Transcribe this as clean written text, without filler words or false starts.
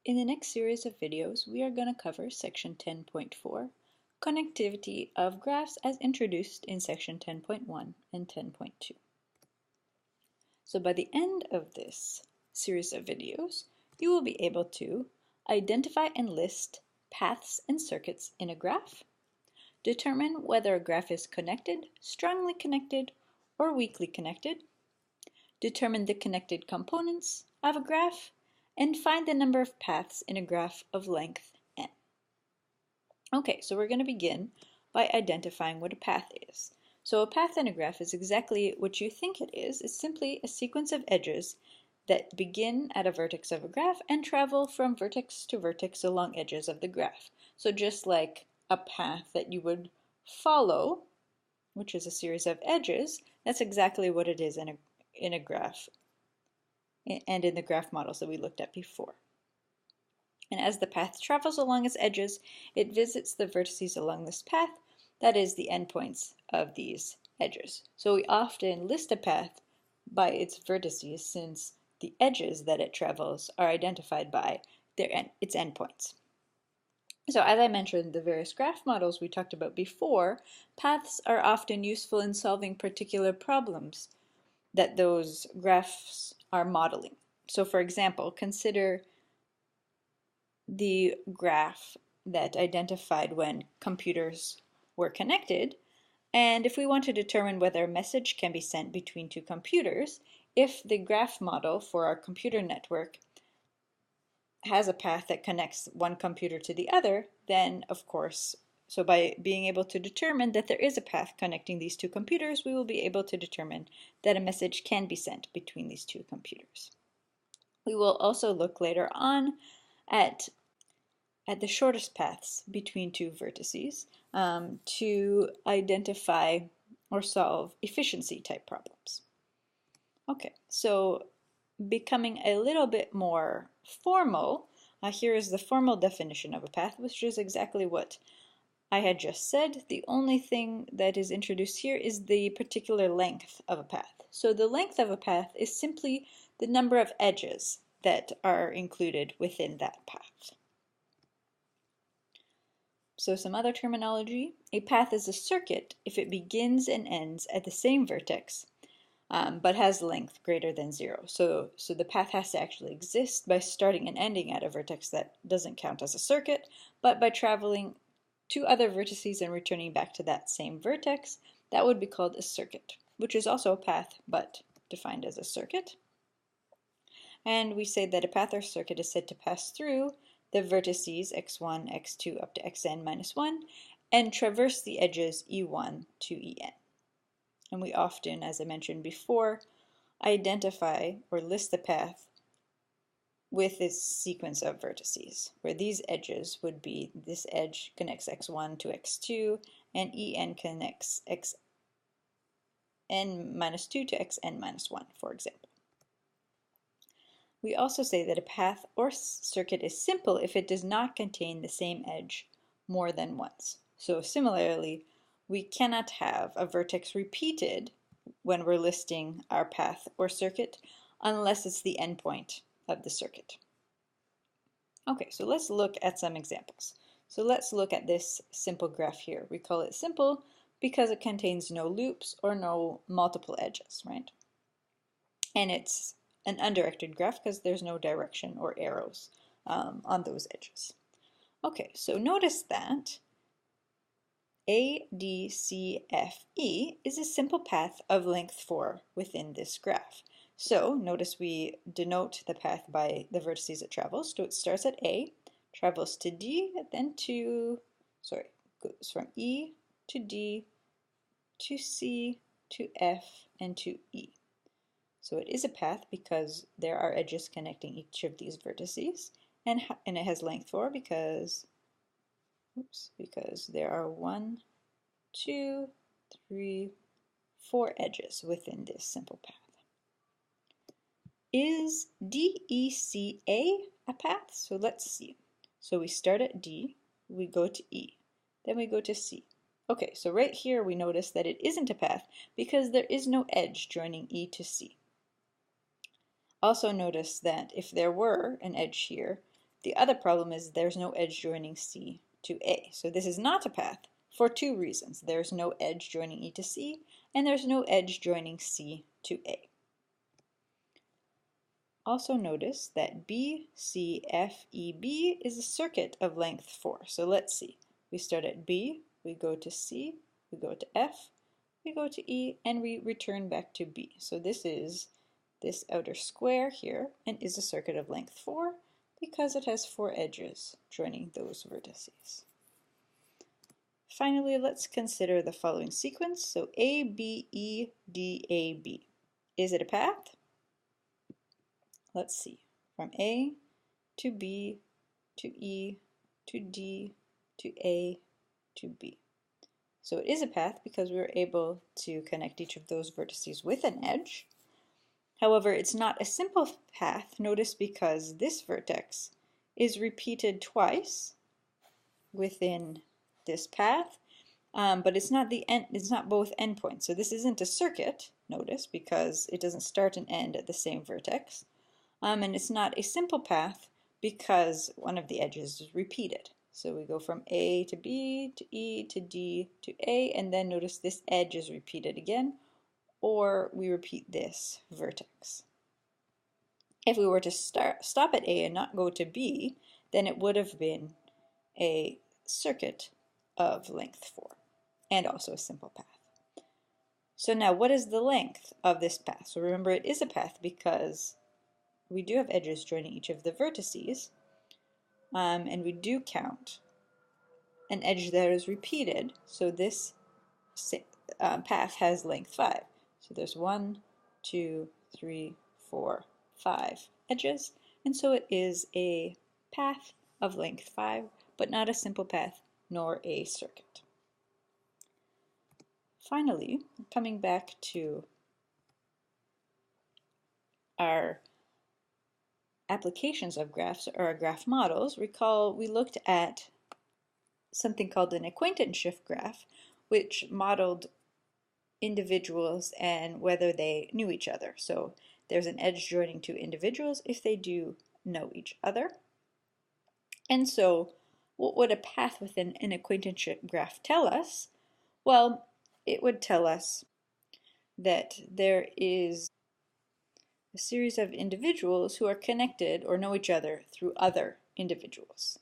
In the next series of videos, we are going to cover section 10.4, connectivity of graphs as introduced in section 10.1 and 10.2. So by the end of this series of videos, you will be able to identify and list paths and circuits in a graph, determine whether a graph is connected, strongly connected, or weakly connected, determine the connected components of a graph, and find the number of paths in a graph of length n. Okay, so we're going to begin by identifying what a path is. So a path in a graph is exactly what you think it is. It's simply a sequence of edges that begin at a vertex of a graph and travel from vertex to vertex along edges of the graph. So just like a path that you would follow, which is a series of edges, that's exactly what it is in a graph and in the graph models that we looked at before. And as the path travels along its edges, it visits the vertices along this path, that is the endpoints of these edges. So we often list a path by its vertices since the edges that it travels are identified by its endpoints. So as I mentioned, the various graph models we talked about before, paths are often useful in solving particular problems that those graphs are modeling. So for example, consider the graph that identified when computers were connected, and if we want to determine whether a message can be sent between two computers, if the graph model for our computer network has a path that connects one computer to the other, then of course, so by being able to determine that there is a path connecting these two computers, we will be able to determine that a message can be sent between these two computers. We will also look later on at the shortest paths between two vertices to identify or solve efficiency type problems. Okay, so becoming a little bit more formal, here is the formal definition of a path, which is exactly what I had just said. The only thing that is introduced here is the particular length of a path. So the length of a path is simply the number of edges that are included within that path. So some other terminology. A path is a circuit if it begins and ends at the same vertex, but has length greater than 0. So the path has to actually exist by starting and ending at a vertex that doesn't count as a circuit, but by traveling to other vertices and returning back to that same vertex, that would be called a circuit, which is also a path, but defined as a circuit. And we say that a path or circuit is said to pass through the vertices x1, x2 up to xn minus 1 and traverse the edges e1 to en. And we often, as I mentioned before, identify or list the path with its sequence of vertices, where these edges would be, this edge connects x1 to x2, and en connects xn minus 2 to xn minus 1, for example. We also say that a path or circuit is simple if it does not contain the same edge more than once. So similarly, we cannot have a vertex repeated when we're listing our path or circuit unless it's the endpoint of the circuit. Okay, so let's look at some examples. So let's look at this simple graph here. We call it simple because it contains no loops or no multiple edges, right? And it's an undirected graph because there's no direction or arrows on those edges. Okay, so notice that ADCFE is a simple path of length 4 within this graph. So notice we denote the path by the vertices it travels. So it starts at A, travels to D, then goes from E to D to C to F and to E. So it is a path because there are edges connecting each of these vertices, and it has length 4 because there are 1, 2, 3, 4 edges within this simple path. Is DECA a path? So let's see. So we start at D, we go to E, then we go to C. Okay, so right here we notice that it isn't a path because there is no edge joining E to C. Also notice that if there were an edge here, The other problem is there's no edge joining C to A. So this is not a path for two reasons. There's no edge joining E to C, and there's no edge joining C to A. Also notice that BCFEB is a circuit of length 4. So let's see. We start at B, we go to C, we go to F, we go to E, and we return back to B. So this is this outer square here and is a circuit of length 4 because it has 4 edges joining those vertices. Finally, let's consider the following sequence. So A, B, E, D, A, B. Is it a path? Let's see. From A to B to E to D to A to B. So it is a path because we were able to connect each of those vertices with an edge. However, it's not a simple path, notice, because this vertex is repeated twice within this path, but it's not both endpoints. So this isn't a circuit, notice, because it doesn't start and end at the same vertex. And it's not a simple path because one of the edges is repeated. So we go from A to B to E to D to A, and then notice this edge is repeated again, or we repeat this vertex. If we were to stop at A and not go to B, then it would have been a circuit of length 4 and also a simple path. So now what is the length of this path? So remember, it is a path because we do have edges joining each of the vertices, and we do count an edge that is repeated, so this path has length 5. So there's 1, 2, 3, 4, 5 edges, and so it is a path of length 5, but not a simple path nor a circuit. Finally, coming back to our applications of graphs or our graph models, recall we looked at something called an acquaintanceship graph, which modeled individuals and whether they knew each other. So there's an edge joining two individuals if they do know each other. And so what would a path within an acquaintanceship graph tell us? Well, it would tell us that there is a series of individuals who are connected or know each other through other individuals.